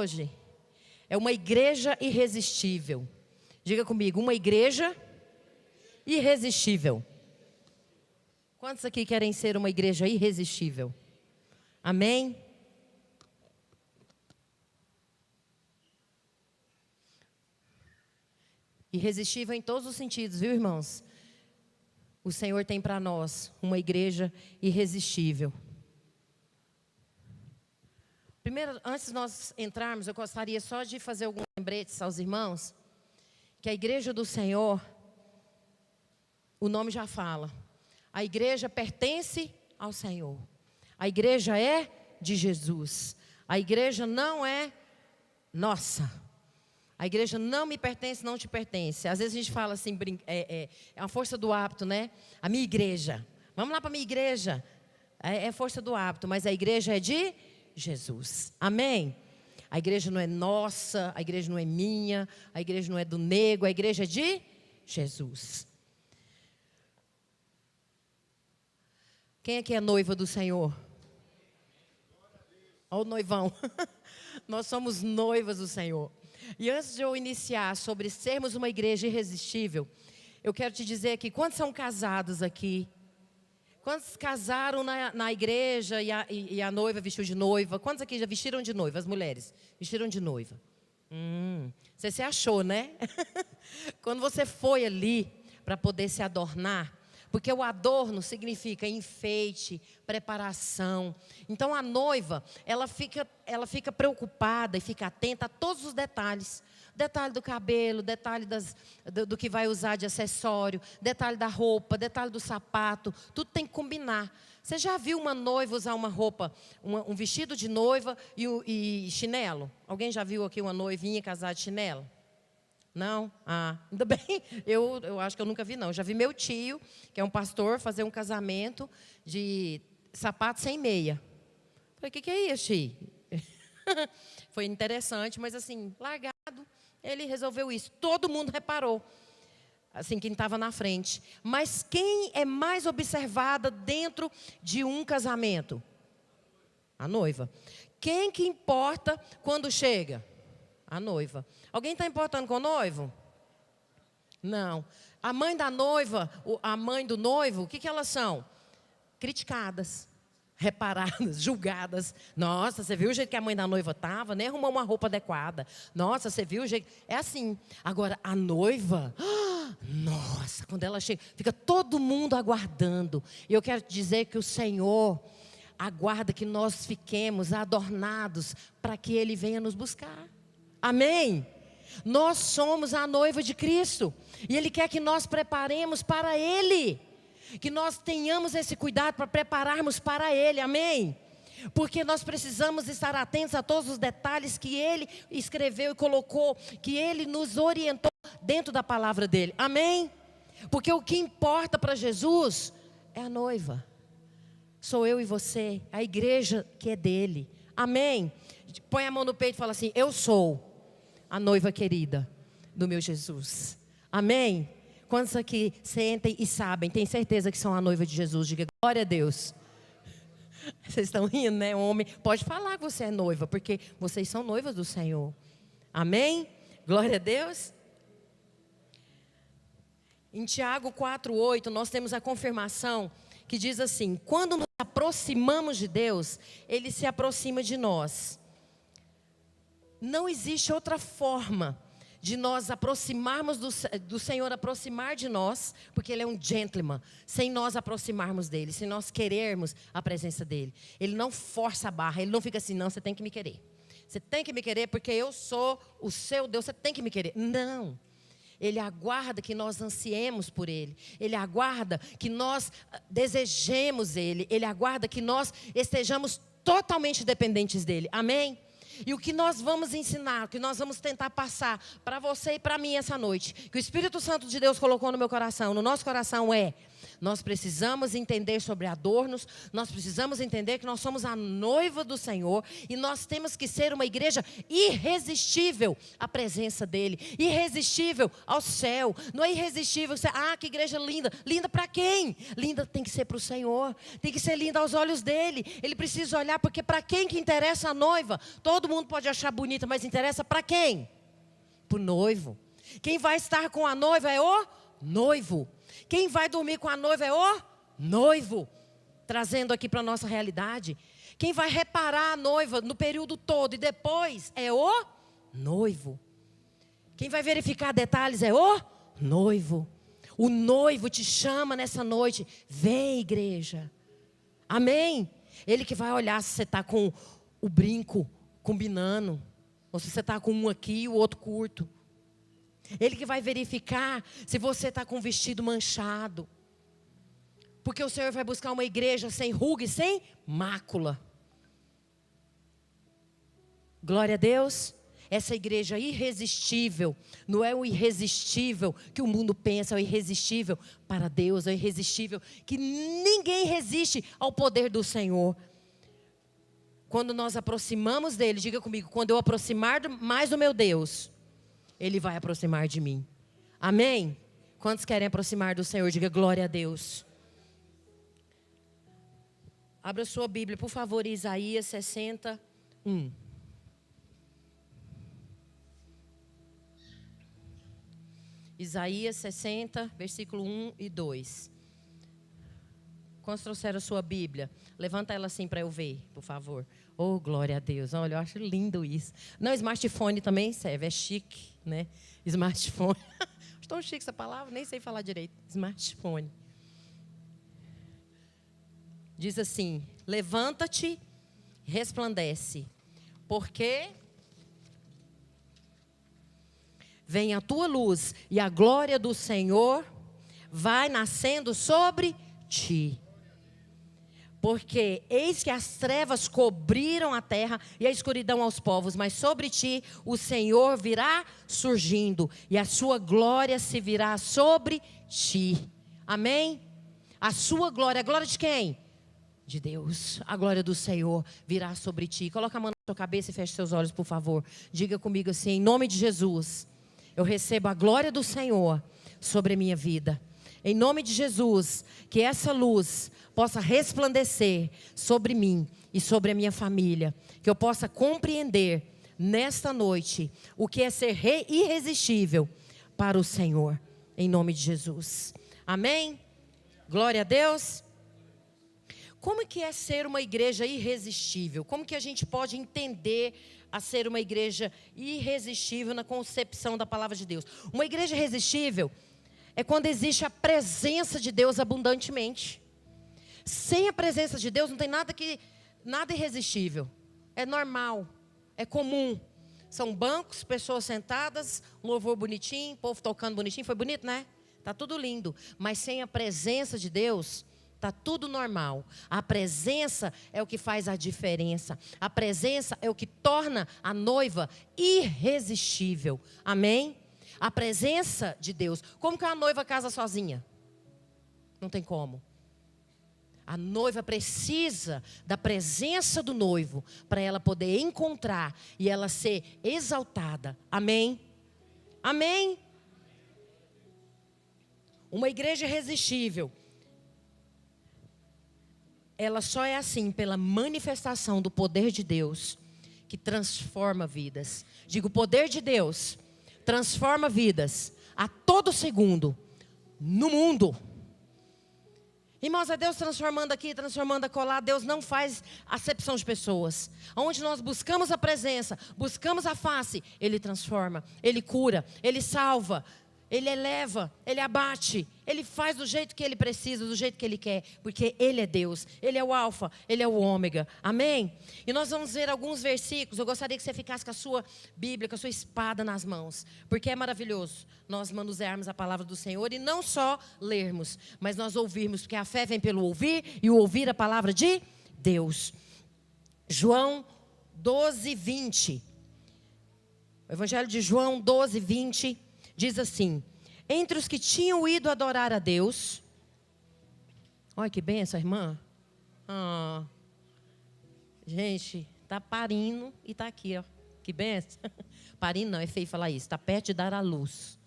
hoje é uma igreja irresistível. Diga comigo, uma igreja irresistível. Quantos aqui querem ser uma igreja irresistível? Amém? Irresistível em todos os sentidos, viu, irmãos? O Senhor tem para nós uma igreja irresistível. Primeiro, antes de nós entrarmos, eu gostaria só de fazer alguns lembretes aos irmãos, que a igreja do Senhor, o nome já fala, a igreja pertence ao Senhor. A igreja é de Jesus. A igreja não é nossa. A igreja não me pertence, não te pertence. Às vezes a gente fala assim, é uma força do hábito, né? A minha igreja. Vamos lá para a minha igreja. É força do hábito, mas a igreja é de Jesus. Amém? A igreja não é nossa, a igreja não é minha, a igreja não é do nego, a igreja é de Jesus. Quem aqui é noiva do Senhor? Olha o noivão. Nós somos noivas do Senhor. E antes de eu iniciar sobre sermos uma igreja irresistível, eu quero te dizer aqui, quantos são casados aqui? Quantos casaram na igreja e a noiva vestiu de noiva? Quantos aqui já vestiram de noiva, as mulheres? Vestiram de noiva. Você se achou, né? Quando você foi ali para poder se adornar, porque o adorno significa enfeite, preparação. Então a noiva, ela fica preocupada e fica atenta a todos os detalhes. Detalhe do cabelo, detalhe do que vai usar de acessório, detalhe da roupa, detalhe do sapato. Tudo tem que combinar. Você já viu uma noiva usar uma roupa, um vestido de noiva e chinelo? Alguém já viu aqui uma noivinha casada de chinelo? Não? Ah, ainda bem. Eu acho que eu nunca vi, não. Eu já vi meu tio, que é um pastor, fazer um casamento de sapato sem meia. Falei, o que é isso, tio? Foi interessante, mas assim, largado, ele resolveu isso. Todo mundo reparou, assim, quem estava na frente. Mas quem é mais observada dentro de um casamento? A noiva. Quem que importa quando chega? A noiva. Alguém está importando com o noivo? Não. A mãe da noiva, a mãe do noivo, o que elas são? Criticadas, reparadas, julgadas. Nossa, você viu o jeito que a mãe da noiva estava? Nem arrumou uma roupa adequada. Nossa, você viu o jeito... É assim. Agora, a noiva... Nossa, quando ela chega, fica todo mundo aguardando. E eu quero te dizer que o Senhor aguarda que nós fiquemos adornados para que Ele venha nos buscar. Amém? Nós somos a noiva de Cristo. E Ele quer que nós preparemos para Ele. Que nós tenhamos esse cuidado para prepararmos para Ele. Amém? Porque nós precisamos estar atentos a todos os detalhes que Ele escreveu e colocou. Que Ele nos orientou dentro da palavra dEle. Amém? Porque o que importa para Jesus é a noiva. Sou eu e você. A igreja que é dEle. Amém? Põe a mão no peito e fala assim, eu sou a noiva querida do meu Jesus. Amém? Quantos aqui sentem e sabem, têm certeza que são a noiva de Jesus? Diga glória a Deus. Vocês estão rindo, né? Homem, pode falar que você é noiva, porque vocês são noivas do Senhor. Amém? Glória a Deus. Em Tiago 4:8, nós temos a confirmação que diz assim, quando nos aproximamos de Deus, Ele se aproxima de nós. Não existe outra forma de nós aproximarmos do Senhor, aproximar de nós, porque Ele é um gentleman, sem nós aproximarmos dEle, sem nós querermos a presença dEle. Ele não força a barra, Ele não fica assim, não, você tem que me querer. Você tem que me querer porque eu sou o seu Deus, você tem que me querer. Não. Ele aguarda que nós ansiemos por Ele. Ele aguarda que nós desejemos Ele. Ele aguarda que nós estejamos totalmente dependentes dEle. Amém? E o que nós vamos ensinar, o que nós vamos tentar passar para você e para mim essa noite, que o Espírito Santo de Deus colocou no meu coração, no nosso coração Nós precisamos entender sobre adornos, nós precisamos entender que nós somos a noiva do Senhor e nós temos que ser uma igreja irresistível à presença dEle, irresistível ao céu. Não é irresistível, que igreja linda. Linda para quem? Linda tem que ser para o Senhor, tem que ser linda aos olhos dEle. Ele precisa olhar, porque para quem que interessa a noiva? Todo mundo pode achar bonita, mas interessa para quem? Para o noivo. Quem vai estar com a noiva é o noivo. Quem vai dormir com a noiva é o noivo. Trazendo aqui para a nossa realidade. Quem vai reparar a noiva no período todo e depois é o noivo. Quem vai verificar detalhes é o noivo. O noivo te chama nessa noite. Vem, igreja. Amém? Ele que vai olhar se você está com o brinco combinando. Ou se você está com um aqui e o outro curto. Ele que vai verificar se você está com o vestido manchado. Porque o Senhor vai buscar uma igreja sem ruga e sem mácula. Glória a Deus. Essa igreja irresistível, não é o irresistível que o mundo pensa, é o irresistível para Deus, é o irresistível que ninguém resiste ao poder do Senhor. Quando nós aproximamos dele, diga comigo, quando eu aproximar mais do meu Deus, Ele vai aproximar de mim. Amém? Quantos querem aproximar do Senhor? Diga glória a Deus. Abra sua Bíblia, por favor, Isaías 61. Isaías 60, versículo 1 e 2. Quantos trouxeram a sua Bíblia? Levanta ela assim para eu ver, por favor. Oh, glória a Deus. Olha, eu acho lindo isso. Não, smartphone também serve, é chique, né? Smartphone. Acho tão chique essa palavra, nem sei falar direito. Smartphone. Diz assim: levanta-te, resplandece, porque vem a tua luz e a glória do Senhor vai nascendo sobre ti. Porque eis que as trevas cobriram a terra e a escuridão aos povos, mas sobre ti o Senhor virá surgindo e a sua glória se virá sobre ti. Amém? A sua glória, a glória de quem? De Deus. A glória do Senhor virá sobre ti. Coloca a mão na sua cabeça e feche seus olhos, por favor. Diga comigo assim, em nome de Jesus, eu recebo a glória do Senhor sobre a minha vida. Em nome de Jesus, que essa luz possa resplandecer sobre mim e sobre a minha família. Que eu possa compreender nesta noite o que é ser irresistível para o Senhor. Em nome de Jesus. Amém? Glória a Deus. Como que é ser uma igreja irresistível? Como que a gente pode entender a ser uma igreja irresistível na concepção da palavra de Deus? Uma igreja irresistível é quando existe a presença de Deus abundantemente. Sem a presença de Deus não tem nada irresistível. É normal, é comum. São bancos, pessoas sentadas, um louvor bonitinho, povo tocando bonitinho. Foi bonito, né? Tá tudo lindo. Mas sem a presença de Deus, tá tudo normal. A presença é o que faz a diferença. A presença é o que torna a noiva irresistível. Amém? A presença de Deus. Como que a noiva casa sozinha? Não tem como. A noiva precisa da presença do noivo para ela poder encontrar e ela ser exaltada. Amém? Amém? Uma igreja irresistível, ela só é assim pela manifestação do poder de Deus que transforma vidas. Digo, o poder de Deus transforma vidas a todo segundo no mundo. Irmãos, é Deus transformando aqui, transformando acolá. Deus não faz acepção de pessoas. Onde nós buscamos a presença, buscamos a face, Ele transforma, Ele cura, Ele salva, Ele eleva, Ele abate. Ele faz do jeito que Ele precisa, do jeito que Ele quer. Porque Ele é Deus, Ele é o alfa, Ele é o ômega. Amém? E nós vamos ver alguns versículos. Eu gostaria que você ficasse com a sua Bíblia, com a sua espada nas mãos. Porque é maravilhoso nós manusearmos a palavra do Senhor. E não só lermos, mas nós ouvirmos. Porque a fé vem pelo ouvir e o ouvir a palavra de Deus. João 12, 20. O Evangelho de João 12, 20 diz assim: entre os que tinham ido adorar a Deus, Olha que benção, irmã. Ah, gente, está parindo e está aqui, ó. Que benção. Parindo não, é feio falar isso. Está perto de dar à luz.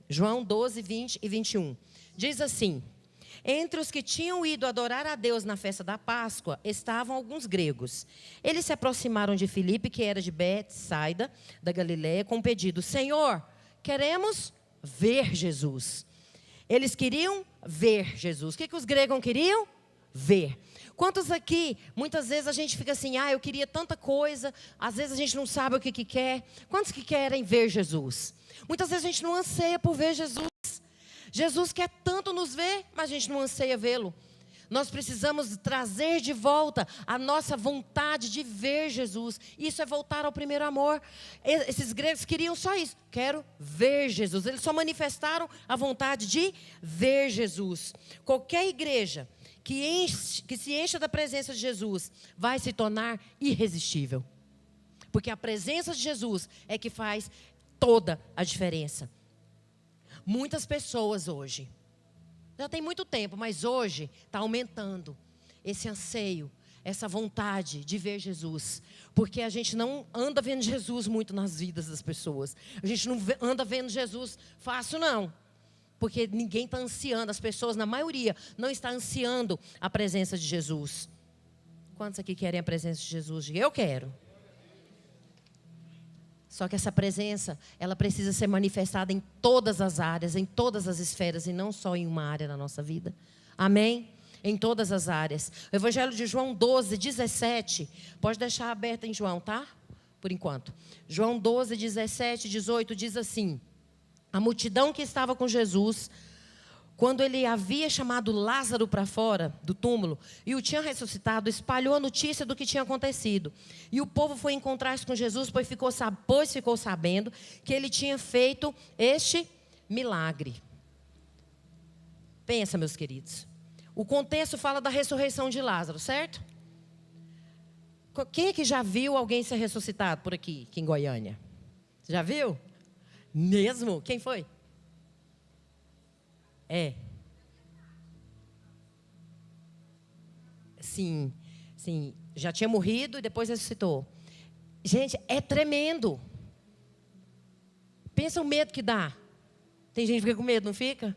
João 12, 20 e 21. Diz assim: entre os que tinham ido adorar a Deus na festa da Páscoa, estavam alguns gregos. Eles se aproximaram de Filipe, que era de Betsaida, da Galiléia, com o pedido: Senhor, queremos ver Jesus. Eles queriam ver Jesus. O que os gregos queriam? Ver. Quantos aqui, muitas vezes a gente fica assim, eu queria tanta coisa, às vezes a gente não sabe o que quer. Quantos que querem ver Jesus? Muitas vezes a gente não anseia por ver Jesus. Jesus quer tanto nos ver, mas a gente não anseia vê-lo. Nós precisamos trazer de volta a nossa vontade de ver Jesus. Isso é voltar ao primeiro amor. Esses gregos queriam só isso. Quero ver Jesus. Eles só manifestaram a vontade de ver Jesus. Qualquer igreja que se encha da presença de Jesus vai se tornar irresistível. Porque a presença de Jesus é que faz toda a diferença. Muitas pessoas hoje, já tem muito tempo, mas hoje está aumentando esse anseio, essa vontade de ver Jesus. Porque a gente não anda vendo Jesus muito nas vidas das pessoas. A gente não anda vendo Jesus fácil, não. Porque ninguém está ansiando, as pessoas, na maioria, não está ansiando a presença de Jesus. Quantos aqui querem a presença de Jesus? Eu quero. Só que essa presença, ela precisa ser manifestada em todas as áreas, em todas as esferas, e não só em uma área da nossa vida. Amém? Em todas as áreas. O Evangelho de João 12, 17. Pode deixar aberto em João, tá? Por enquanto. João 12, 17, 18 diz assim: a multidão que estava com Jesus, quando ele havia chamado Lázaro para fora do túmulo e o tinha ressuscitado, espalhou a notícia do que tinha acontecido. E o povo foi encontrar-se com Jesus, pois ficou sabendo que ele tinha feito este milagre. Pensa, meus queridos. O contexto fala da ressurreição de Lázaro, certo? Quem é que já viu alguém ser ressuscitado por aqui em Goiânia? Já viu? Mesmo? Quem foi? Sim, já tinha morrido e depois ressuscitou. Gente, é tremendo. Pensa o medo que dá. Tem gente que fica com medo, não fica?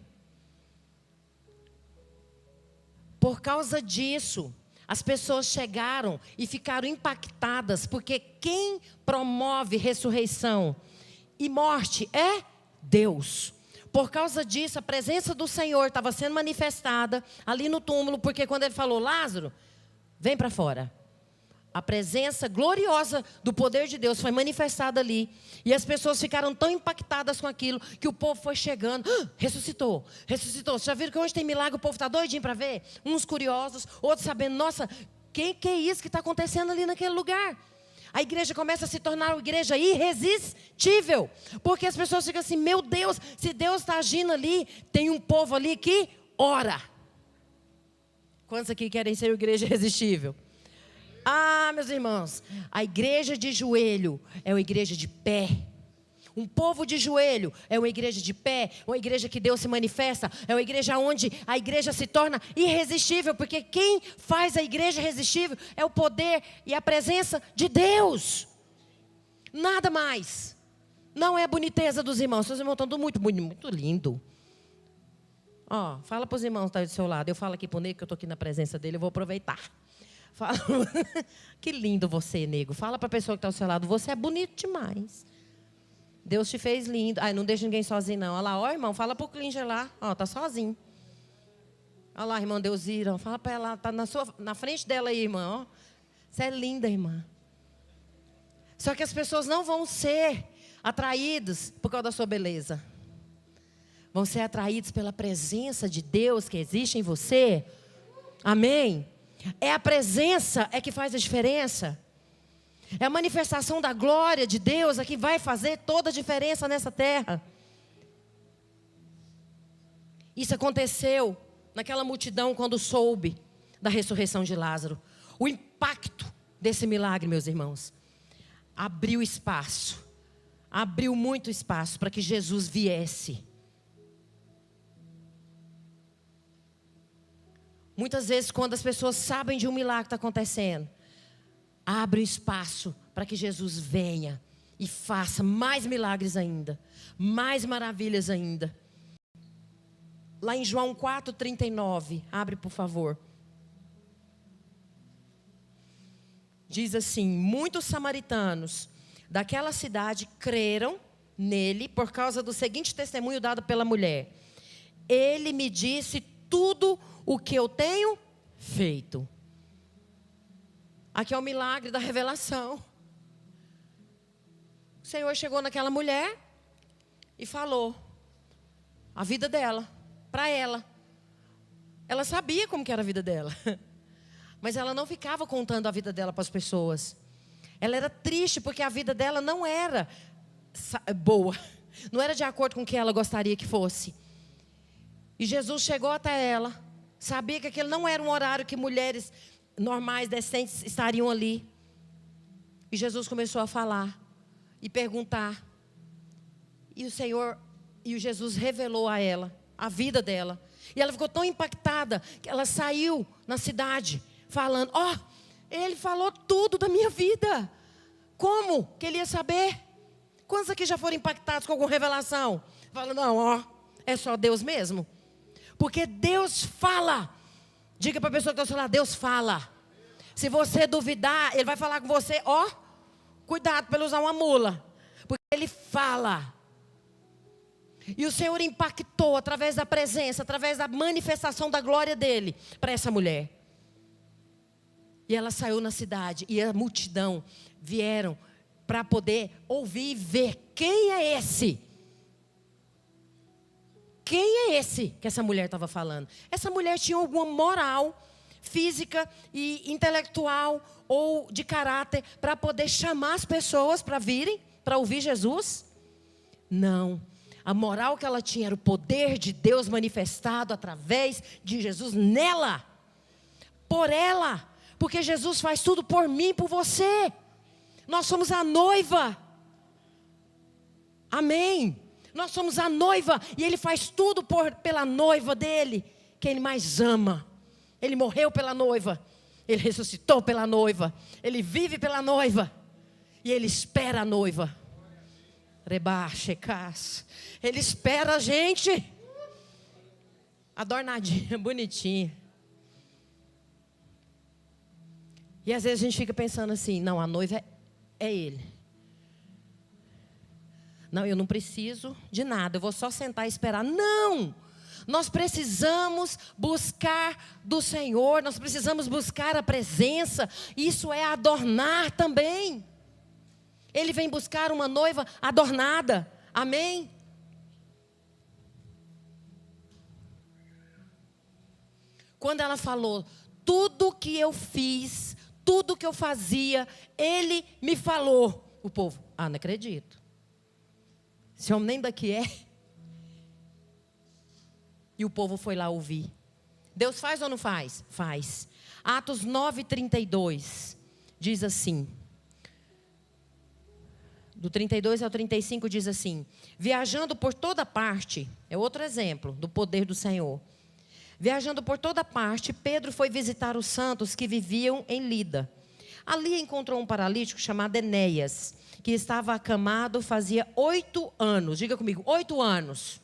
Por causa disso, as pessoas chegaram e ficaram impactadas, porque quem promove ressurreição e morte é Deus. Por causa disso, a presença do Senhor estava sendo manifestada ali no túmulo, porque quando ele falou: Lázaro, vem para fora. A presença gloriosa do poder de Deus foi manifestada ali. E as pessoas ficaram tão impactadas com aquilo, que o povo foi chegando. Ressuscitou, ressuscitou. Vocês já viram que hoje tem milagre, o povo está doidinho para ver? Uns curiosos, outros sabendo: nossa, que é isso que está acontecendo ali naquele lugar? A igreja começa a se tornar uma igreja irresistível. Porque as pessoas ficam assim: meu Deus, se Deus está agindo ali, tem um povo ali que ora. Quantos aqui querem ser uma igreja irresistível? Meus irmãos, a igreja de joelho é uma igreja de pé. Um povo de joelho é uma igreja de pé, uma igreja que Deus se manifesta, é uma igreja onde a igreja se torna irresistível, porque quem faz a igreja irresistível é o poder e a presença de Deus. Nada mais. Não é a boniteza dos irmãos. Seus irmãos estão tudo muito, muito, muito lindo. Fala para os irmãos que estão aí do seu lado. Eu falo aqui para o Nego, que eu estou aqui na presença dele, eu vou aproveitar. Fala, que lindo você, nego. Fala para a pessoa que está ao seu lado: você é bonito demais. Deus te fez lindo. Não deixa ninguém sozinho, não. Olha lá, irmão, fala para o Klinger lá. Está sozinho. Olha lá, irmão Deusira. Fala para ela, está na frente dela aí, irmã. Você é linda, irmã. Só que as pessoas não vão ser atraídas por causa da sua beleza. Vão ser atraídos pela presença de Deus que existe em você. Amém? É a presença que faz a diferença. É a manifestação da glória de Deus que vai fazer toda a diferença nessa terra. Isso aconteceu naquela multidão quando soube da ressurreição de Lázaro. O impacto desse milagre, meus irmãos, abriu espaço. Abriu muito espaço para que Jesus viesse. Muitas vezes, quando as pessoas sabem de um milagre que está acontecendo, abre um espaço para que Jesus venha e faça mais milagres ainda, mais maravilhas ainda. Lá em João 4:39, abre por favor. Diz assim: muitos samaritanos daquela cidade creram nele por causa do seguinte testemunho dado pela mulher: ele me disse tudo o que eu tenho feito. Aqui é o milagre da revelação. O Senhor chegou naquela mulher e falou a vida dela para ela. Ela sabia como que era a vida dela, mas ela não ficava contando a vida dela para as pessoas. Ela era triste porque a vida dela não era boa, não era de acordo com o que ela gostaria que fosse. E Jesus chegou até ela, sabia que aquele não era um horário que mulheres normais, decentes estariam ali. E Jesus começou a falar e perguntar. E o Jesus revelou a ela a vida dela. E ela ficou tão impactada que ela saiu na cidade falando: ele falou tudo da minha vida. Como que ele ia saber? Quantos aqui já foram impactados com alguma revelação? Fala: não, é só Deus mesmo. Porque Deus fala. Diga para a pessoa que está ao seu lado: Deus fala. Se você duvidar, Ele vai falar com você: cuidado para ele usar uma mula, porque Ele fala. E o Senhor impactou através da presença, através da manifestação da glória dEle para essa mulher. E ela saiu na cidade e a multidão vieram para poder ouvir e ver: quem é esse? Quem é esse que essa mulher estava falando? Essa mulher tinha alguma moral física e intelectual ou de caráter para poder chamar as pessoas para virem, para ouvir Jesus? Não. A moral que ela tinha era o poder de Deus manifestado através de Jesus nela, por ela, porque Jesus faz tudo por mim, por você. Nós somos a noiva. Amém. Nós somos a noiva e Ele faz tudo pela noiva dEle, que Ele mais ama. Ele morreu pela noiva, Ele ressuscitou pela noiva, Ele vive pela noiva e Ele espera a noiva. Ele espera a gente. Adornadinha, bonitinha. E às vezes a gente fica pensando assim: não, a noiva é Ele. Não, eu não preciso de nada, eu vou só sentar e esperar. Não! Nós precisamos buscar do Senhor, nós precisamos buscar a presença. Isso é adornar também. Ele vem buscar uma noiva adornada. Amém? Quando ela falou: tudo que eu fiz, tudo que eu fazia, Ele me falou. O povo: não acredito. Esse homem nem daqui é. E o povo foi lá ouvir. Deus faz ou não faz? Faz. Atos 9:32 diz assim. Do 32 ao 35 diz assim: viajando por toda parte, é outro exemplo do poder do Senhor. Viajando por toda parte, Pedro foi visitar os santos que viviam em Lida. Ali encontrou um paralítico chamado Enéas, que estava acamado fazia 8 anos. Diga comigo: 8 anos.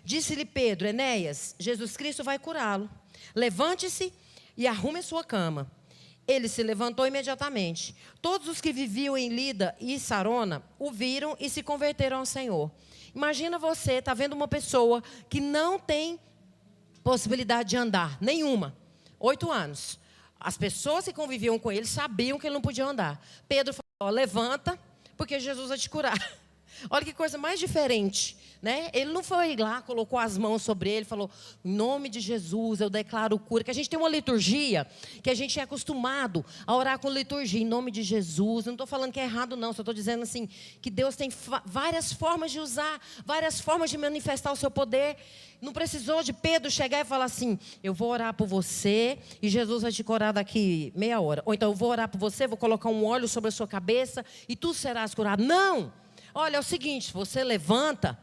Disse-lhe Pedro: Enéas, Jesus Cristo vai curá-lo. Levante-se e arrume a sua cama. Ele se levantou imediatamente. Todos os que viviam em Lida e Sarona o viram e se converteram ao Senhor. Imagina você, está vendo uma pessoa que não tem possibilidade de andar, nenhuma. 8 anos. As pessoas que conviviam com ele sabiam que ele não podia andar. Pedro falou: levanta, porque Jesus vai te curar. Olha que coisa mais diferente, né? Ele não foi lá, colocou as mãos sobre ele, falou: em nome de Jesus eu declaro cura. Que a gente tem uma liturgia, que a gente é acostumado a orar com liturgia, em nome de Jesus. Eu não estou falando que é errado não, só estou dizendo assim, que Deus tem várias formas de usar, várias formas de manifestar o seu poder. Não precisou de Pedro chegar e falar assim: eu vou orar por você e Jesus vai te curar daqui meia hora. Ou então eu vou orar por você, vou colocar um óleo sobre a sua cabeça e tu serás curado. Não! Olha, é o seguinte: você levanta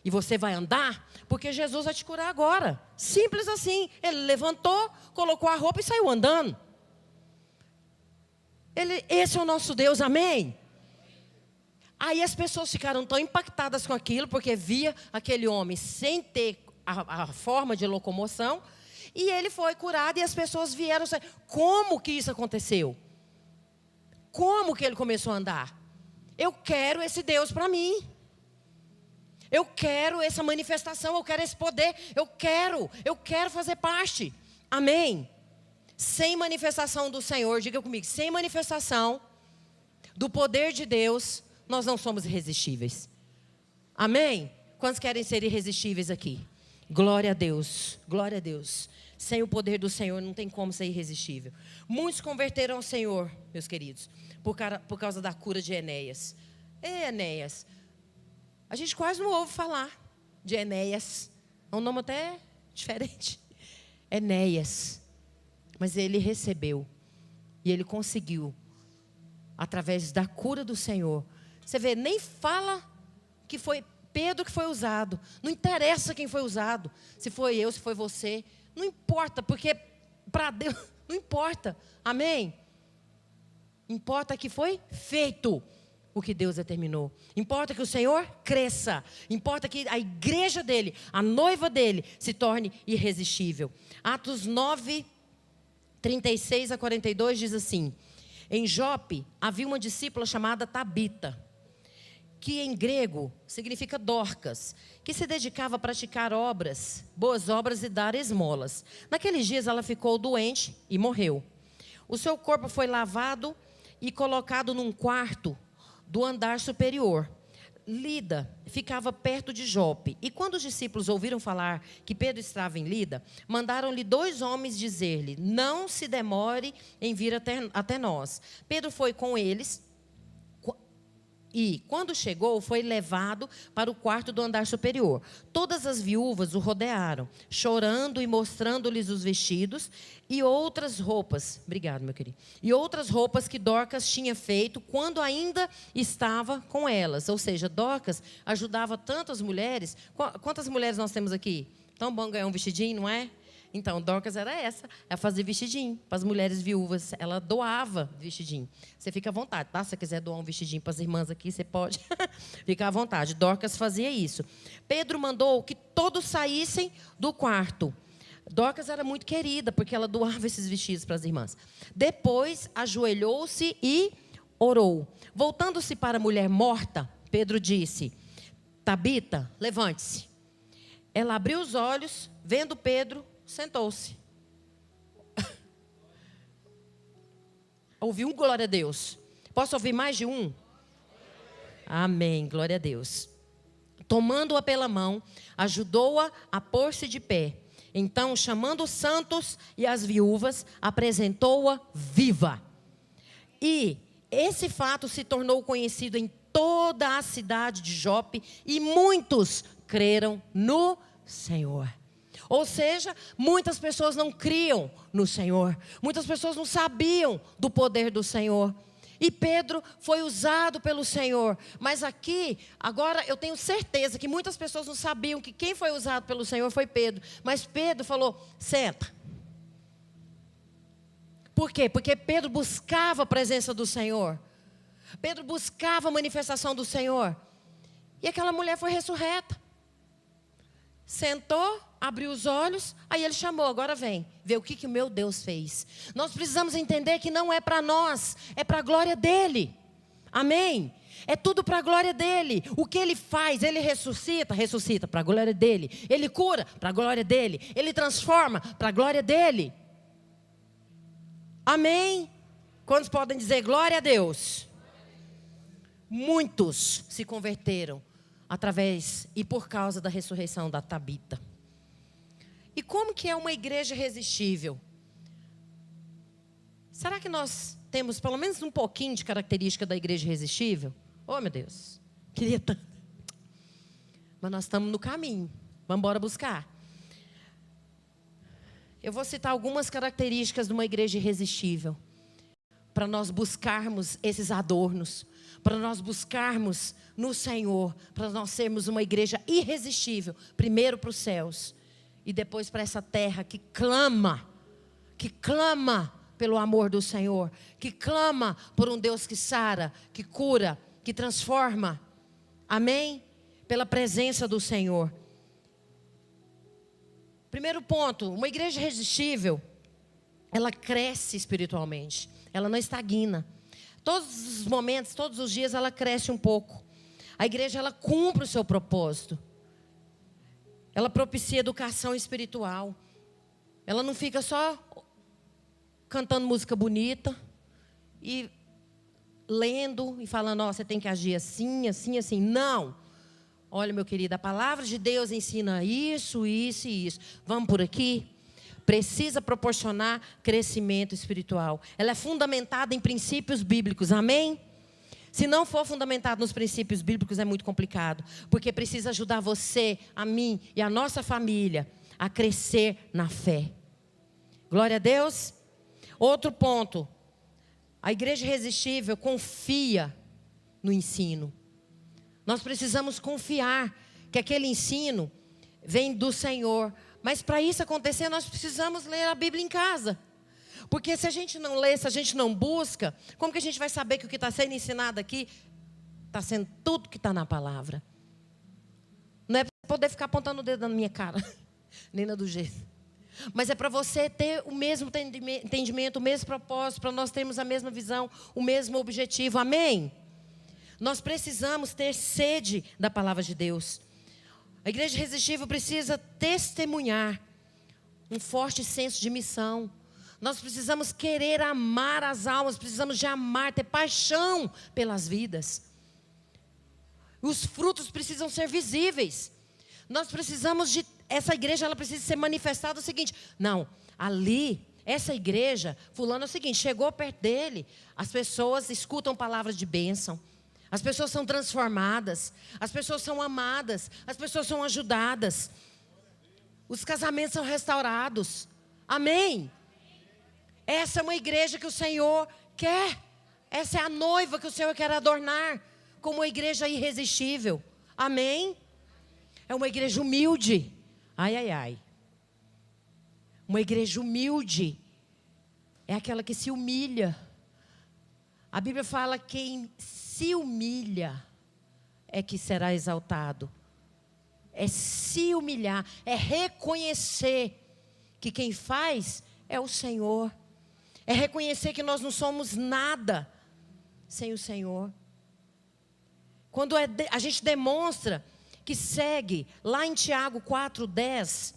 E você vai andar, porque Jesus vai te curar agora. Simples assim. Ele levantou, colocou a roupa e saiu andando. Esse é o nosso Deus, amém? Aí as pessoas ficaram tão impactadas com aquilo, porque via aquele homem sem ter a forma de locomoção, e ele foi curado, e as pessoas vieram. Como que isso aconteceu? Como que ele começou a andar? Eu quero esse Deus para mim. Eu quero essa manifestação, eu quero esse poder, eu quero fazer parte. Amém? Sem manifestação do Senhor, diga comigo, sem manifestação do poder de Deus, nós não somos irresistíveis. Amém? Quantos querem ser irresistíveis aqui? Glória a Deus, glória a Deus. Sem o poder do Senhor não tem como ser irresistível. Muitos converteram ao Senhor, meus queridos, por causa da cura de Enéas. Enéas, a gente quase não ouve falar de Enéas. É um nome até diferente. Enéas. Mas ele recebeu. E ele conseguiu. Através da cura do Senhor. Você vê, nem fala que foi Pedro que foi usado. Não interessa quem foi usado. Se foi eu, se foi você. Não importa, porque para Deus não importa. Amém? Importa que foi feito o que Deus determinou. Importa que o Senhor cresça. Importa que a igreja dele, a noiva dele, se torne irresistível. Atos 9, 36 a 42 diz assim: em Jope havia uma discípula chamada Tabita, que em grego significa Dorcas, que se dedicava a praticar boas obras e dar esmolas. Naqueles dias ela ficou doente e morreu. O seu corpo foi lavado e colocado num quarto do andar superior. Lida ficava perto de Jope. E quando os discípulos ouviram falar que Pedro estava em Lida, mandaram-lhe 2 homens dizer-lhe: não se demore em vir até nós. Pedro foi com eles e, quando chegou, foi levado para o quarto do andar superior. Todas as viúvas o rodearam, chorando e mostrando-lhes os vestidos e outras roupas. Obrigado, meu querido. E outras roupas que Dorcas tinha feito quando ainda estava com elas. Ou seja, Dorcas ajudava tanto as mulheres. Quantas mulheres nós temos aqui? Tão bom ganhar um vestidinho, não é? Então, Dorcas era essa, ela fazia vestidinho para as mulheres viúvas, ela doava vestidinho. Você fica à vontade, tá? Se você quiser doar um vestidinho para as irmãs aqui, você pode. Fica à vontade, Dorcas fazia isso. Pedro mandou que todos saíssem do quarto. Dorcas era muito querida, porque ela doava esses vestidos para as irmãs. Depois, ajoelhou-se e orou. Voltando-se para a mulher morta, Pedro disse: Tabita, levante-se. Ela abriu os olhos, vendo Pedro, sentou-se. Ouvi um glória a Deus. Posso ouvir mais de um? Amém, glória a Deus. Tomando-a pela mão, ajudou-a a pôr-se de pé. Então, chamando os santos e as viúvas, apresentou-a viva. E esse fato se tornou conhecido em toda a cidade de Jope, e muitos creram no Senhor. Ou seja, muitas pessoas não criam no Senhor. Muitas pessoas não sabiam do poder do Senhor. E Pedro foi usado pelo Senhor. Mas aqui, agora eu tenho certeza que muitas pessoas não sabiam que quem foi usado pelo Senhor foi Pedro. Mas Pedro falou: senta. Por quê? Porque Pedro buscava a presença do Senhor. Pedro buscava a manifestação do Senhor. E aquela mulher foi ressurreta. Sentou, abriu os olhos, aí ele chamou: agora vem, ver o que o meu Deus fez. Nós precisamos entender que não é para nós, é para a glória dEle. Amém? É tudo para a glória dEle. O que Ele faz, Ele ressuscita para a glória dEle. Ele cura para a glória dEle. Ele transforma para a glória dEle. Amém? Quantos podem dizer glória a Deus? Muitos se converteram através e por causa da ressurreição da Tabita. E como que é uma igreja irresistível? Será que nós temos pelo menos um pouquinho de característica da igreja irresistível? Oh, meu Deus, queria tanto. Mas nós estamos no caminho, vamos embora buscar. Eu vou citar algumas características de uma igreja irresistível. para nós buscarmos esses adornos, para nós buscarmos no Senhor, para nós sermos uma igreja irresistível, primeiro para os céus e depois para essa terra que clama pelo amor do Senhor, que clama por um Deus que sara, que cura, que transforma. Amém? Pela presença do Senhor. Primeiro ponto, uma igreja irresistível, ela cresce espiritualmente, ela não estagna. Todos os momentos, todos os dias ela cresce um pouco. A igreja, ela cumpre o seu propósito. Ela propicia educação espiritual. Ela não fica só cantando música bonita e lendo e falando, ó, você tem que agir assim, assim, assim. Não. Olha, meu querido, a palavra de Deus ensina isso, isso e isso. Vamos por aqui? Precisa proporcionar crescimento espiritual. Ela é fundamentada em princípios bíblicos, amém? Se não for fundamentado nos princípios bíblicos, é muito complicado. Porque precisa ajudar você, a mim e a nossa família a crescer na fé. Glória a Deus. Outro ponto. A igreja irresistível confia no ensino. Nós precisamos confiar que aquele ensino vem do Senhor. Mas para isso acontecer, nós precisamos ler a Bíblia em casa. Porque se a gente não lê, se a gente não busca, como que a gente vai saber que o que está sendo ensinado aqui está sendo tudo que está na palavra? Não é para poder ficar apontando o dedo na minha cara, nem na do jeito. Mas é para você ter o mesmo entendimento, o mesmo propósito, para nós termos a mesma visão, o mesmo objetivo. Amém? Nós precisamos ter sede da palavra de Deus. A igreja irresistível precisa testemunhar um forte senso de missão. Nós precisamos querer amar as almas, precisamos de amar, ter paixão pelas vidas. Os frutos precisam ser visíveis. Nós precisamos de... Essa igreja, ela precisa ser manifestada o seguinte. Não, ali, essa igreja, fulano é o seguinte, chegou perto dele, as pessoas escutam palavras de bênção. As pessoas são transformadas, as pessoas são amadas, as pessoas são ajudadas. Os casamentos são restaurados. Amém? Essa é uma igreja que o Senhor quer. Essa é a noiva que o Senhor quer adornar como uma igreja irresistível. Amém? É uma igreja humilde. Ai, ai, ai. Uma igreja humilde é aquela que se humilha. A Bíblia fala que quem se humilha é que será exaltado. É se humilhar, é reconhecer que quem faz é o Senhor. É reconhecer que nós não somos nada sem o Senhor. Quando a gente demonstra que segue, lá em Tiago 4:10,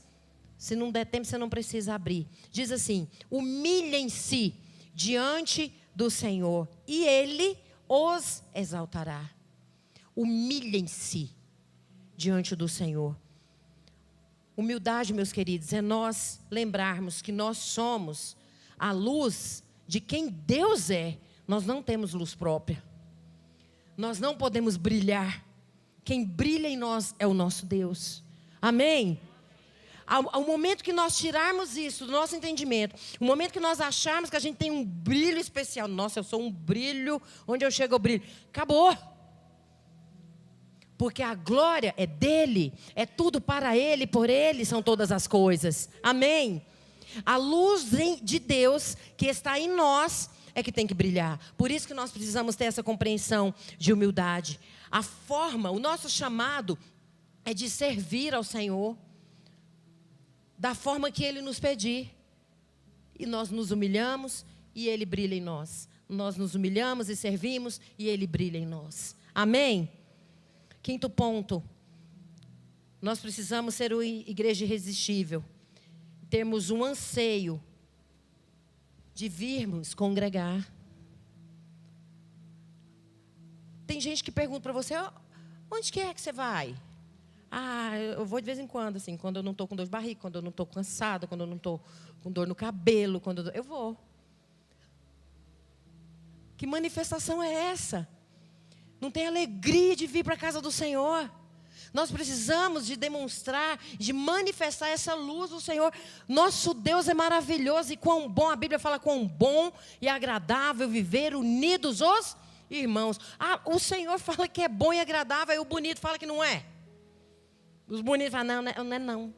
se não der tempo, você não precisa abrir. Diz assim, humilhem-se diante do Senhor e Ele os exaltará. Humilhem-se diante do Senhor. Humildade, meus queridos, é nós lembrarmos que nós somos a luz de quem Deus é. Nós não temos luz própria. Nós não podemos brilhar. Quem brilha em nós é o nosso Deus. Amém? Ao momento que nós tirarmos isso do nosso entendimento, o momento que nós acharmos que a gente tem um brilho especial, nossa, eu sou um brilho, onde eu chego eu brilho, acabou. Porque a glória é dele, é tudo para ele, por ele são todas as coisas. Amém? A luz de Deus que está em nós é que tem que brilhar. Por isso que nós precisamos ter essa compreensão de humildade. A forma, o nosso chamado é de servir ao Senhor da forma que Ele nos pedir. E nós nos humilhamos e Ele brilha em nós. Nós nos humilhamos e servimos e Ele brilha em nós. Amém? Quinto ponto. Nós precisamos ser uma igreja irresistível. Termos um anseio de virmos congregar. Tem gente que pergunta para você, onde que é que você vai? Ah, eu vou de vez em quando, assim, quando eu não estou com dor de barriga, quando eu não estou cansada, quando eu não estou com dor no cabelo, eu vou. Que manifestação é essa? Não tem alegria de vir para a casa do Senhor? Nós precisamos de demonstrar, de manifestar essa luz do Senhor. Nosso Deus é maravilhoso e quão bom, a Bíblia fala quão bom e agradável viver unidos os irmãos. Ah, o Senhor fala que é bom e agradável, e o bonito fala que não é. Os bonitos falam, não é não.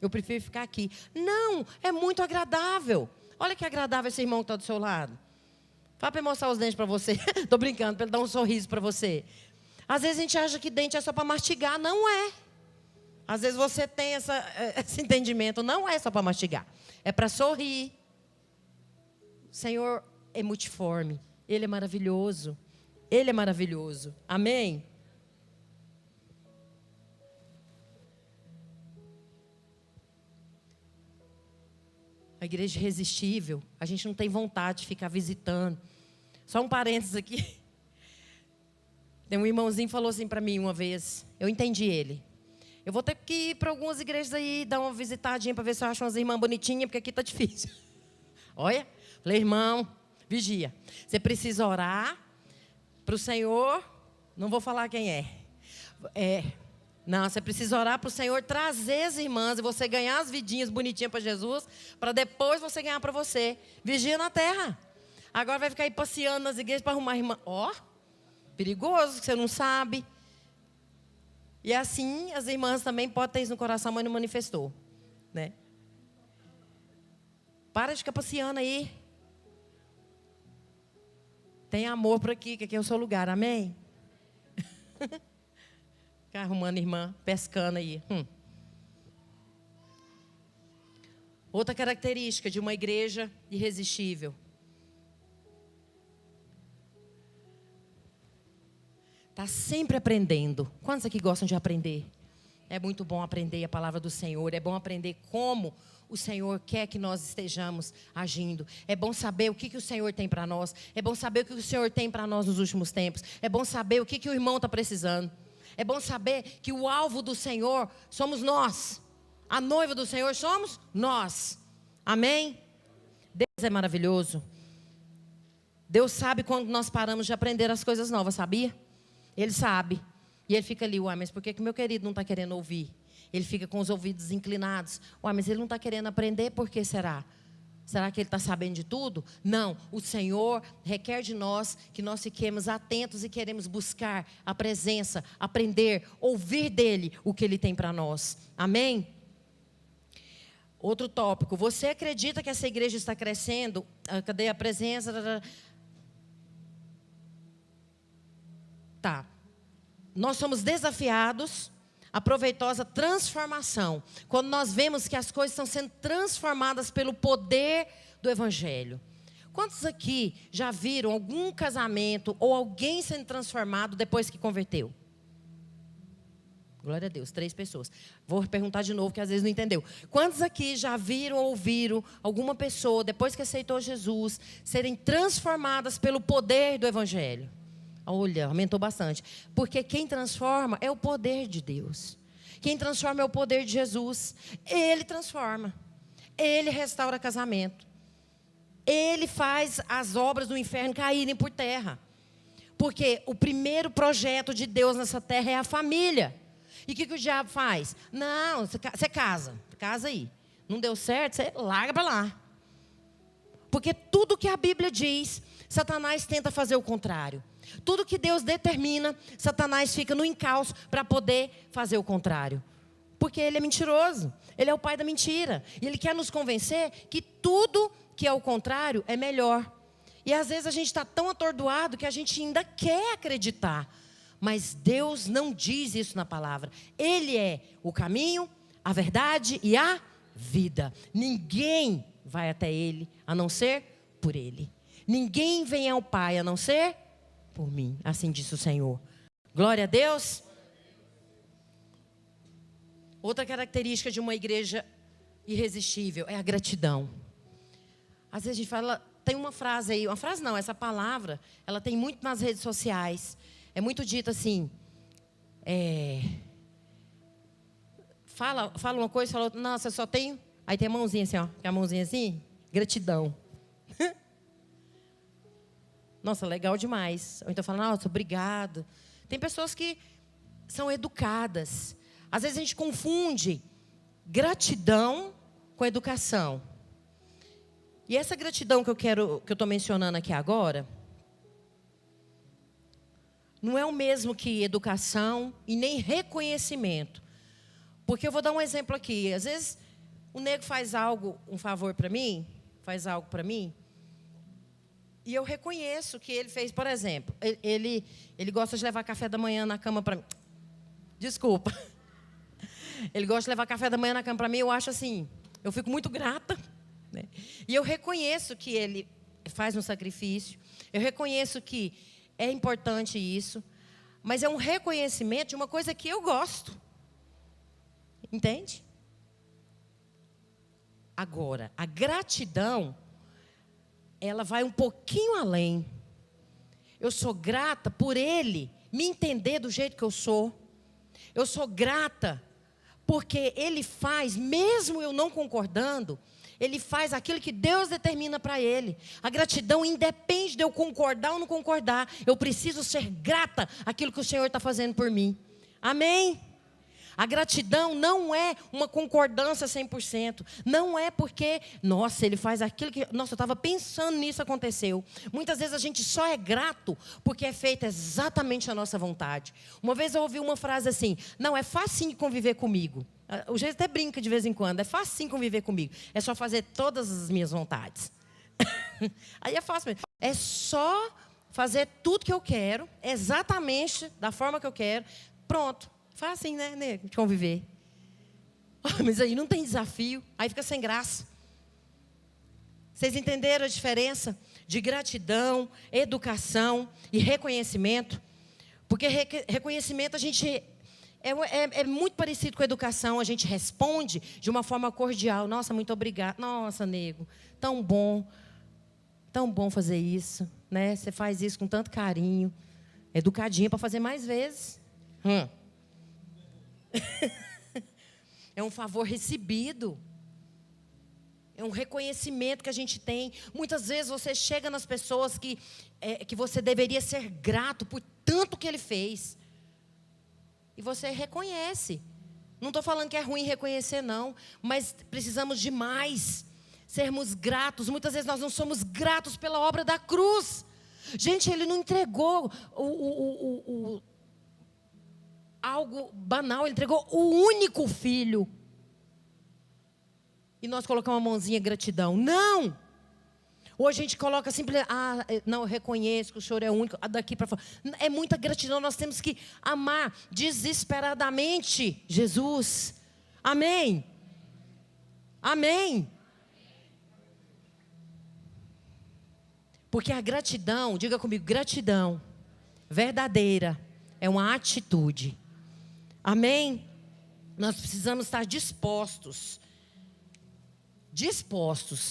Eu prefiro ficar aqui. Não, é muito agradável. Olha que agradável esse irmão que está do seu lado. Fala para ele mostrar os dentes para você. Estou brincando, para ele dar um sorriso para você. Às vezes a gente acha que dente é só para mastigar. Não é. Às vezes você tem esse entendimento. Não é só para mastigar. É para sorrir. O Senhor é multiforme. Ele é maravilhoso. Ele é maravilhoso. Amém? A igreja é irresistível. A gente não tem vontade de ficar visitando. Só um parênteses aqui. Tem um irmãozinho que falou assim para mim uma vez. Eu entendi ele. Eu vou ter que ir para algumas igrejas aí, dar uma visitadinha para ver se eu acho umas irmãs bonitinhas, porque aqui está difícil. Olha, falei, irmão, vigia. Você precisa orar para o Senhor, não vou falar quem é. Não, você precisa orar para o Senhor trazer as irmãs e você ganhar as vidinhas bonitinhas para Jesus, para depois você ganhar para você. Vigia na terra. Agora vai ficar aí passeando nas igrejas para arrumar irmã. Ó, perigoso, que você não sabe. E assim, as irmãs também podem ter isso no coração, mas não manifestou. Né? Para de ficar passeando aí. Tem amor por aqui, que aqui é o seu lugar, amém? Ficar arrumando irmã, pescando aí. Outra característica de uma igreja irresistível. Está sempre aprendendo. Quantos aqui gostam de aprender? É muito bom aprender a palavra do Senhor. É bom aprender como o Senhor quer que nós estejamos agindo. É bom saber o que o Senhor tem para nós. É bom saber o que o Senhor tem para nós nos últimos tempos. É bom saber o que o irmão está precisando. É bom saber que o alvo do Senhor somos nós. A noiva do Senhor somos nós. Amém? Deus é maravilhoso. Deus sabe quando nós paramos de aprender as coisas novas, sabia? Ele sabe. E ele fica ali, uai, mas por que meu querido não está querendo ouvir? Ele fica com os ouvidos inclinados. Uai, mas ele não está querendo aprender, por que será? Será que ele está sabendo de tudo? Não, o Senhor requer de nós que nós fiquemos atentos e queremos buscar a presença, aprender, ouvir dele o que ele tem para nós. Amém? Outro tópico, você acredita que essa igreja está crescendo? Cadê a presença? Tá. Nós somos desafiados à proveitosa transformação. Quando nós vemos que as coisas estão sendo transformadas pelo poder do Evangelho. Quantos aqui já viram algum casamento ou alguém sendo transformado depois que converteu? Glória a Deus, 3 pessoas. Vou perguntar de novo, que às vezes não entendeu. Quantos aqui já viram ou ouviram alguma pessoa, depois que aceitou Jesus, serem transformadas pelo poder do Evangelho? Olha, aumentou bastante. Porque quem transforma é o poder de Deus. Quem transforma é o poder de Jesus. Ele transforma. Ele restaura casamento. Ele faz as obras do inferno caírem por terra. Porque o primeiro projeto de Deus nessa terra é a família. E o que o diabo faz? Não, você casa aí. Não deu certo, você larga para lá. Porque tudo que a Bíblia diz, Satanás tenta fazer o contrário. Tudo que Deus determina, Satanás fica no encalço para poder fazer o contrário. Porque ele é mentiroso. Ele é o pai da mentira. E ele quer nos convencer que tudo que é o contrário é melhor. E às vezes a gente está tão atordoado que a gente ainda quer acreditar. Mas Deus não diz isso na palavra. Ele é o caminho, a verdade e a vida. Ninguém vai até Ele a não ser por Ele. Ninguém vem ao Pai a não ser por mim. Assim disse o Senhor. Glória a Deus. Outra característica de uma igreja irresistível é a gratidão. Às vezes a gente fala, tem uma frase aí, uma frase não, essa palavra, ela tem muito nas redes sociais. É muito dito assim, fala uma coisa, fala outra, nossa, eu só tenho, aí tem a mãozinha assim, ó, tem a mãozinha assim, gratidão. Nossa, legal demais. Ou então fala, nossa, obrigado. Tem pessoas que são educadas, Às vezes a gente confunde gratidão com educação. E essa gratidão que eu estou mencionando aqui agora, não é o mesmo que educação e nem reconhecimento. Porque eu vou dar um exemplo aqui. Às vezes o nego faz algo, um favor para mim, faz algo para mim, e eu reconheço que ele fez, por exemplo, ele gosta de levar café da manhã na cama para mim. Desculpa. Ele gosta de levar café da manhã na cama para mim, eu acho assim, eu fico muito grata, né? E eu reconheço que ele faz um sacrifício, eu reconheço que é importante isso, mas é um reconhecimento de uma coisa que eu gosto. Entende? Agora, a gratidão, ela vai um pouquinho além. Eu sou grata por ele me entender do jeito que eu sou. Eu sou grata porque ele faz, mesmo eu não concordando, ele faz aquilo que Deus determina para ele. A gratidão independe de eu concordar ou não concordar. Eu preciso ser grata àquilo que o Senhor está fazendo por mim. Amém? A gratidão não é uma concordância 100%. Não é porque, nossa, ele faz aquilo que... Nossa, eu estava pensando nisso, aconteceu. Muitas vezes a gente só é grato porque é feita exatamente a nossa vontade. Uma vez eu ouvi uma frase assim, não, é facinho conviver comigo. O jeito até brinca de vez em quando, é facinho conviver comigo. É só fazer todas as minhas vontades. Aí é fácil mesmo. É só fazer tudo que eu quero, exatamente da forma que eu quero. Pronto. Fácil, né, nego, de conviver. Oh, mas aí não tem desafio, aí fica sem graça. Vocês entenderam a diferença de gratidão, educação e reconhecimento? Porque reconhecimento a gente é muito parecido com a educação, a gente responde de uma forma cordial. Nossa, muito obrigado. Nossa, nego, tão bom fazer isso, né? Você faz isso com tanto carinho, educadinho para fazer mais vezes. É um favor recebido. É um reconhecimento que a gente tem. Muitas vezes você chega nas pessoas que você deveria ser grato por tanto que ele fez. E você reconhece. Não estou falando que é ruim reconhecer, não. Mas precisamos de mais. Sermos gratos. Muitas vezes nós não somos gratos pela obra da cruz. Gente, ele não entregou algo banal, ele entregou o único filho. E nós colocamos uma mãozinha gratidão. Não! Hoje a gente coloca simplesmente, não, eu reconheço que o Senhor é único, daqui para fora. É muita gratidão, nós temos que amar desesperadamente Jesus. Amém? Amém? Porque a gratidão, diga comigo, gratidão verdadeira é uma atitude. Amém? Nós precisamos estar dispostos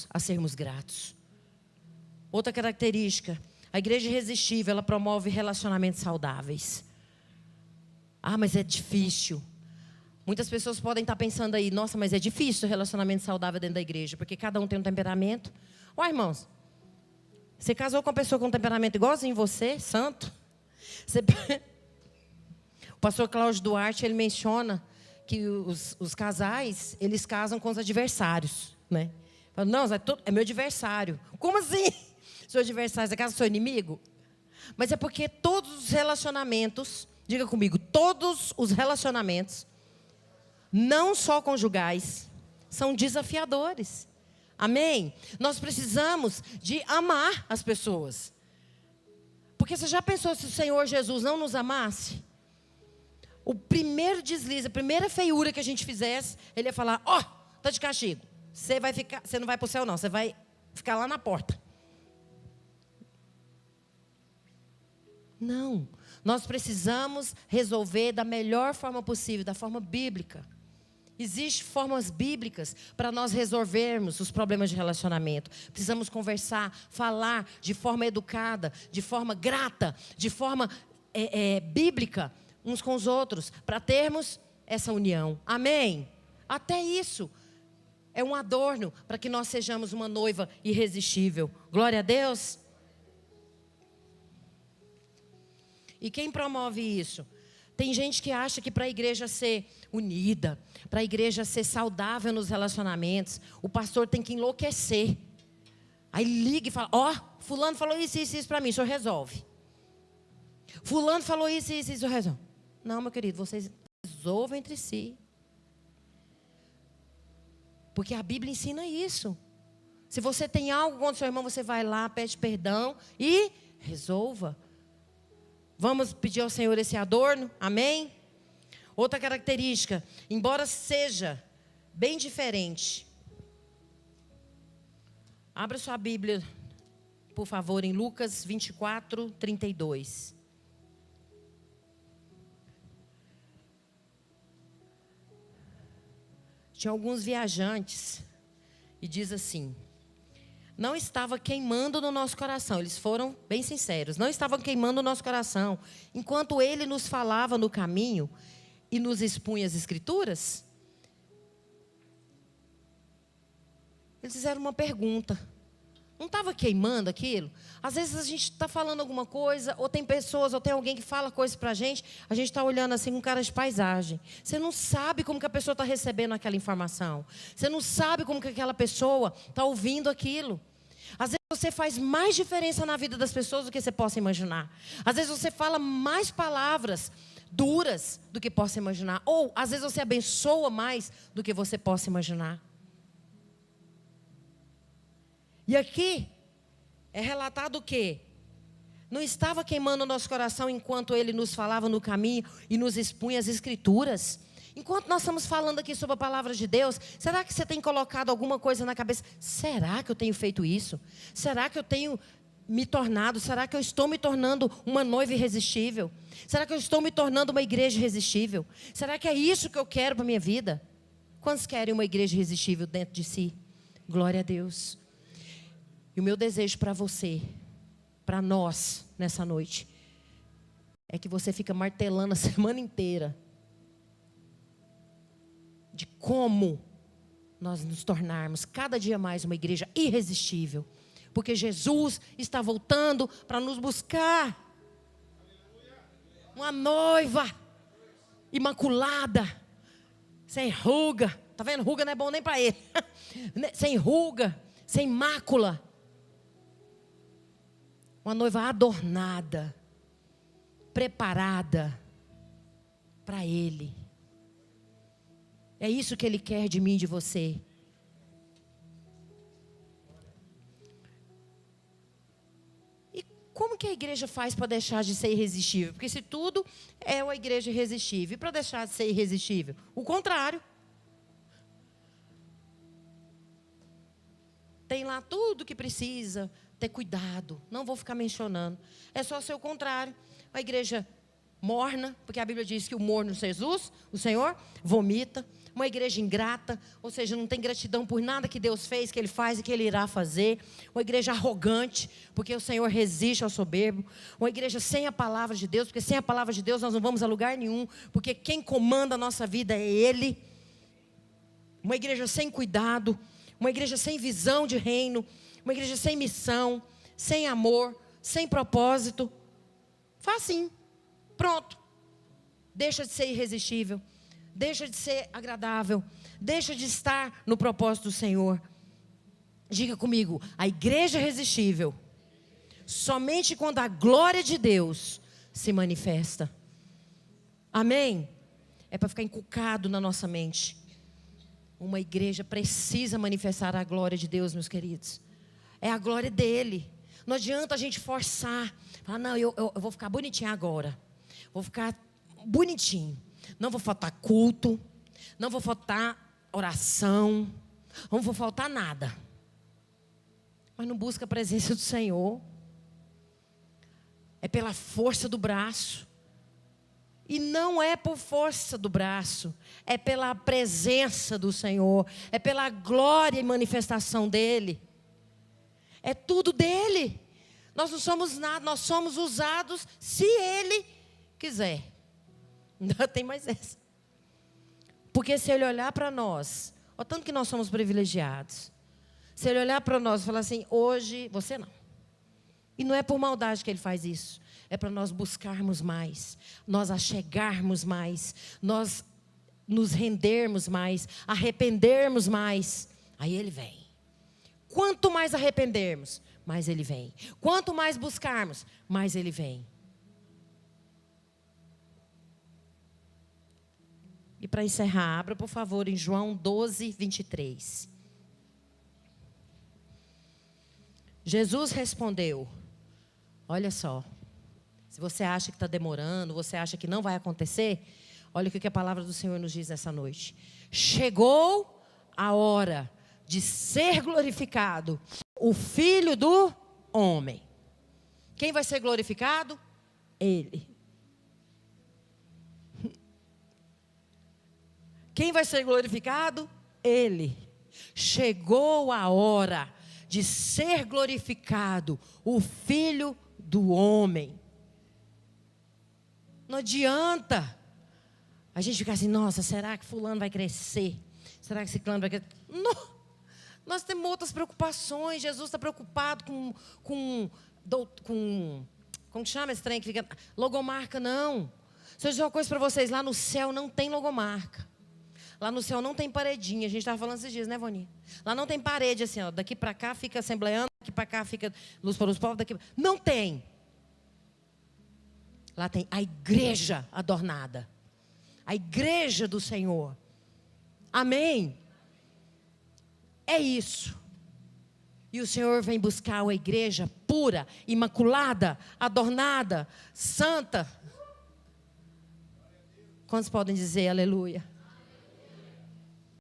a sermos gratos. Outra característica, a igreja irresistível, ela promove relacionamentos saudáveis. Mas é difícil. Muitas pessoas podem estar pensando aí, nossa, mas é difícil o relacionamento saudável dentro da igreja, porque cada um tem um temperamento. Irmãos, você casou com uma pessoa com um temperamento igualzinho você, santo? O pastor Cláudio Duarte, ele menciona que os casais, eles casam com os adversários, né? Fala, não, é meu adversário. Como assim? Seu adversário, você casa com seu inimigo? Mas é porque todos os relacionamentos, diga comigo, todos os relacionamentos, não só conjugais, são desafiadores. Amém? Nós precisamos de amar as pessoas. Porque você já pensou se o Senhor Jesus não nos amasse? O primeiro deslize, a primeira feiura que a gente fizesse, ele ia falar, tá de castigo. Você não vai para o céu não, você vai ficar lá na porta. Não, nós precisamos resolver da melhor forma possível, da forma bíblica. Existem formas bíblicas para nós resolvermos os problemas de relacionamento. Precisamos conversar, falar de forma educada, de forma grata, de forma bíblica, uns com os outros, para termos essa união. Amém? Até isso é um adorno para que nós sejamos uma noiva irresistível. Glória a Deus. E quem promove isso? Tem gente que acha que para a igreja ser unida, para a igreja ser saudável nos relacionamentos, o pastor tem que enlouquecer. Aí liga e fala, fulano falou isso para mim, o senhor resolve. Fulano falou isso, o senhor resolve. Não, meu querido, vocês resolvam entre si. Porque a Bíblia ensina isso. Se você tem algo contra o seu irmão, você vai lá, pede perdão e resolva. Vamos pedir ao Senhor esse adorno? Amém? Outra característica, embora seja bem diferente. Abra sua Bíblia, por favor, em Lucas 24, 32. Tinha alguns viajantes e diz assim: não estava queimando no nosso coração. Eles foram bem sinceros. Não estava queimando no nosso coração. Enquanto ele nos falava no caminho e nos expunha as escrituras, eles fizeram uma pergunta. Não estava queimando aquilo? Às vezes a gente está falando alguma coisa, ou tem pessoas, ou tem alguém que fala coisas para a gente está olhando assim com cara de paisagem. Você não sabe como que a pessoa está recebendo aquela informação. Você não sabe como que aquela pessoa está ouvindo aquilo. Às vezes você faz mais diferença na vida das pessoas do que você possa imaginar. Às vezes você fala mais palavras duras do que possa imaginar. Ou às vezes você abençoa mais do que você possa imaginar. E aqui é relatado que não estava queimando o nosso coração enquanto ele nos falava no caminho e nos expunha as escrituras. Enquanto nós estamos falando aqui sobre a palavra de Deus, será que você tem colocado alguma coisa na cabeça? Será que eu tenho feito isso? Será que eu tenho me tornado? Será que eu estou me tornando uma noiva irresistível? Será que eu estou me tornando uma igreja irresistível? Será que é isso que eu quero para a minha vida? Quantos querem uma igreja irresistível dentro de si? Glória a Deus. E o meu desejo para você, para nós, nessa noite, é que você fica martelando a semana inteira de como nós nos tornarmos cada dia mais uma igreja irresistível. Porque Jesus está voltando para nos buscar. Uma noiva imaculada, sem ruga. Está vendo? Ruga não é bom nem para ele. Sem ruga, sem mácula. Uma noiva adornada, preparada para Ele. É isso que Ele quer de mim e de você. E como que a igreja faz para deixar de ser irresistível? Porque se tudo é uma igreja irresistível, e para deixar de ser irresistível? O contrário. Tem lá tudo que precisa. Ter cuidado, não vou ficar mencionando. É só ser o contrário. A igreja morna, porque a Bíblia diz que o morno Jesus, o Senhor, vomita. Uma igreja ingrata, ou seja, não tem gratidão por nada que Deus fez, que Ele faz e que Ele irá fazer. Uma igreja arrogante, porque o Senhor resiste ao soberbo. Uma igreja sem a palavra de Deus, porque sem a palavra de Deus nós não vamos a lugar nenhum, porque quem comanda a nossa vida é Ele. Uma igreja sem cuidado, uma igreja sem visão de reino, uma igreja sem missão, sem amor, sem propósito. Facinho. Pronto. Deixa de ser irresistível. Deixa de ser agradável. Deixa de estar no propósito do Senhor. Diga comigo, a igreja é irresistível somente quando a glória de Deus se manifesta. Amém? É para ficar encucado na nossa mente. Uma igreja precisa manifestar a glória de Deus, meus queridos. É a glória dele. Não adianta a gente forçar. Falar, não, eu vou ficar bonitinho agora. Vou ficar bonitinho. Não vou faltar culto. Não vou faltar oração. Não vou faltar nada. Mas não busca a presença do Senhor. É pela força do braço. E não é por força do braço. É pela presença do Senhor. É pela glória e manifestação dele. É tudo dele. Nós não somos nada, nós somos usados se ele quiser. Ainda tem mais essa. Porque se ele olhar para nós, olha tanto que nós somos privilegiados. Se ele olhar para nós e falar assim, hoje, você não. E não é por maldade que ele faz isso. é para nós buscarmos mais, nós achegarmos mais, nós nos rendermos mais, arrependermos mais. Aí Ele vem. Quanto mais arrependermos, mais Ele vem. Quanto mais buscarmos, mais Ele vem. E para encerrar, abra por favor em João 12, 23. Jesus respondeu, olha só, se você acha que está demorando, você acha que não vai acontecer, olha o que a palavra do Senhor nos diz nessa noite. Chegou a hora de ser glorificado o Filho do Homem. Quem vai ser glorificado? Ele. Quem vai ser glorificado? Ele. Chegou a hora de ser glorificado o Filho do Homem. Não adianta a gente ficar assim, nossa, será que fulano vai crescer? Será que ciclano vai crescer? Não. Nós temos outras preocupações. Jesus está preocupado com como que chama esse trem que fica? Logomarca, não. Se eu dizer uma coisa para vocês, lá no céu não tem logomarca. Lá no céu não tem paredinha. A gente estava falando esses dias, né, Voninha? Lá não tem parede assim, ó. Daqui para cá fica assembleando, daqui para cá fica luz para os povos, daqui. Não tem. Lá tem a igreja adornada. A igreja do Senhor. Amém? É isso. E o Senhor vem buscar uma igreja pura, imaculada, adornada, santa. Quantos podem dizer aleluia?